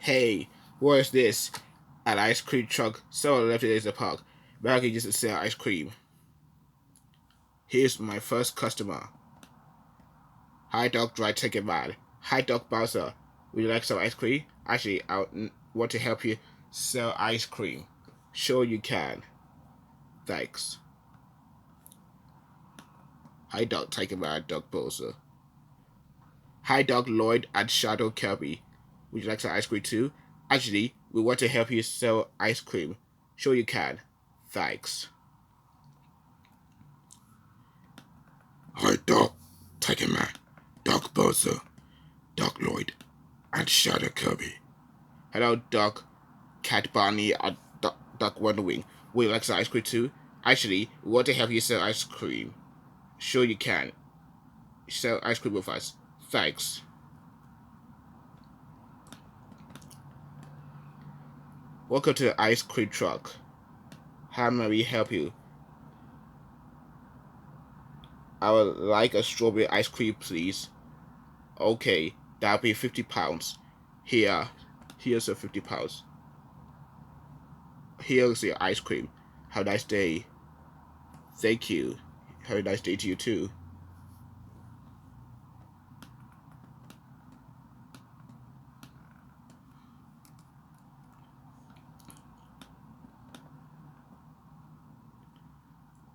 Hey, what is this? An ice cream truck. Someone left it in the park. Back just to sell ice cream. Here's my first customer. Hi, dog. Dry ticket man. Hi, dog Bowser. Would you like some ice cream? Actually, I want to help you sell ice cream. Sure you can. Thanks. Hi, dog. Ticket man. Dog Bowser. Hi, dog Lloyd and Shadow Kirby. Would you like some ice cream too? Actually, we want to help you sell ice cream. Sure you can. Thanks. Hi, Doc, Tiger Man, Doc Bowser, Doc Lloyd, and Shadow Kirby. Hello, Doc, Cat Barney, and Doc Waddlewing. Would you like some ice cream too? Actually, we want to help you sell ice cream. Sure you can. Sell ice cream with us. Thanks. Welcome to the ice cream truck. How may we help you? I would like a strawberry ice cream, please. Okay, that'll be £50. Here's your £50. Here's your ice cream. Have a nice day. Thank you. Have a nice day to you too.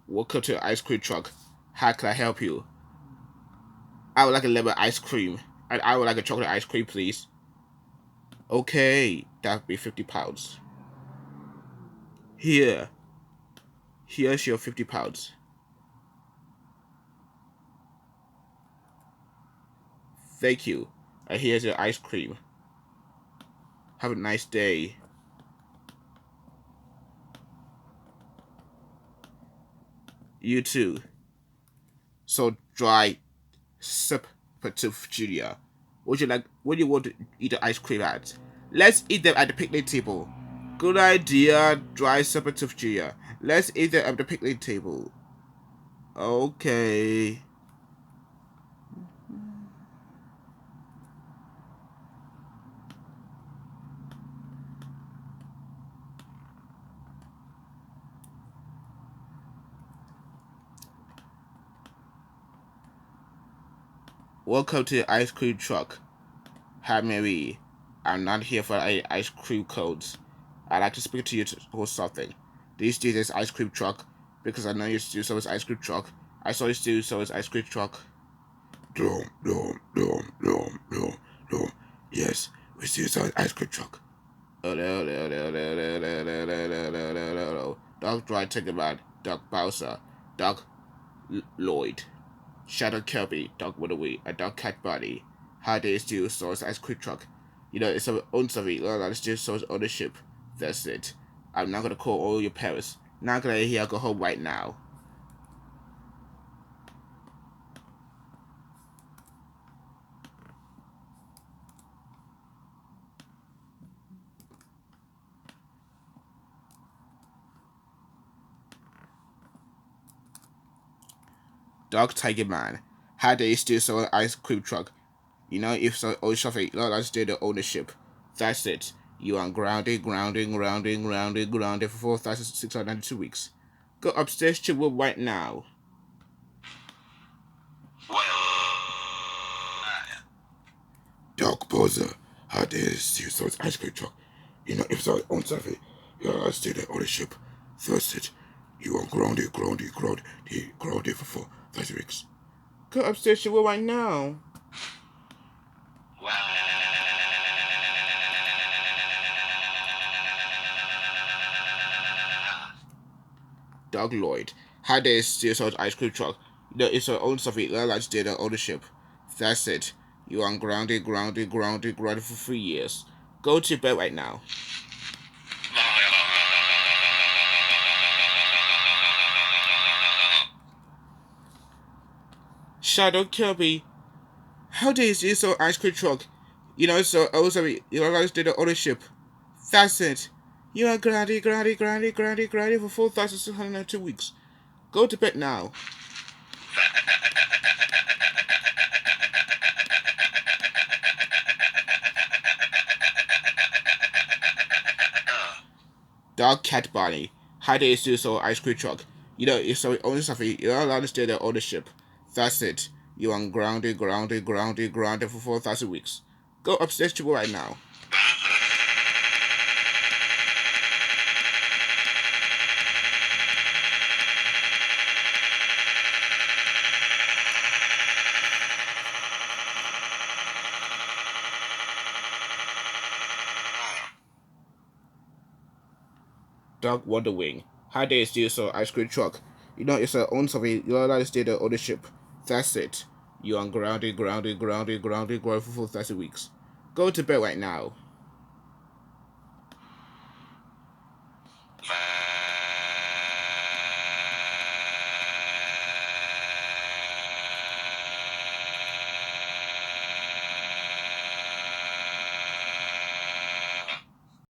Welcome to the ice cream truck. How can I help you? I would like a lemon ice cream. And I would like a chocolate ice cream, please. Okay, that'll be £50. Here's your £50. Thank you. And here's your ice cream. Have a nice day. You too. So dry sip Junior. Would you like? Would you want to eat the ice cream at? Let's eat them at the picnic table. Good idea, dry supper Junior. Let's eat them at the picnic table. Okay. Welcome to the ice cream truck. Hi, Mary. I'm not here for any ice cream codes. I'd like to speak to you or something. These days, this ice cream truck, because I know you still service ice cream truck. I saw you still service ice cream truck. Dom. Yes, we still service ice cream truck. Dog Dry Tinkerman, Dog Bowser, Dog Lloyd, Shadow Kirby, Dog Waddlewing, and Dog Cat Barney. How they still source ice cream truck. You know, it's our own something, it's still source ownership. That's it. I'm not gonna call all your parents. Not gonna hear go home right now. Dog Tiger Man. How they still sell an ice cream truck. You know, if so old something, that's still the ownership. That's it. You are grounded for 4,692 weeks. Go upstairs to your room right now. Dog Bowser, how dare steal someone's ice cream truck? You know, if someone owns something, you are still the ownership. First it, you are grounded for 4,000 weeks. Go upstairs to your room right now. Dog Lloyd, how dare steal someone's ice cream truck? You know, it's your own something, like still the ownership. That's it. You are grounded for 3 years. Go to bed right now. Shadow Kirby, how dare you steal someone's ice cream truck? You know, so also, you know, like still the ownership. That's it. You are grounded for 4,602 weeks. Go to bed now. Dog cat Barney. How dare you steal so ice cream truck? You know, if someone owns something, you're not allowed to steal their ownership. That's it. You are grounded for 4,000 weeks. Go upstairs to right now. Dog Waddlewing. How dare you steal so ice cream truck? You know, if someone owns something, you're not allowed to steal their ownership. That's it. You are grounded for 4,000 weeks. Go to bed right now.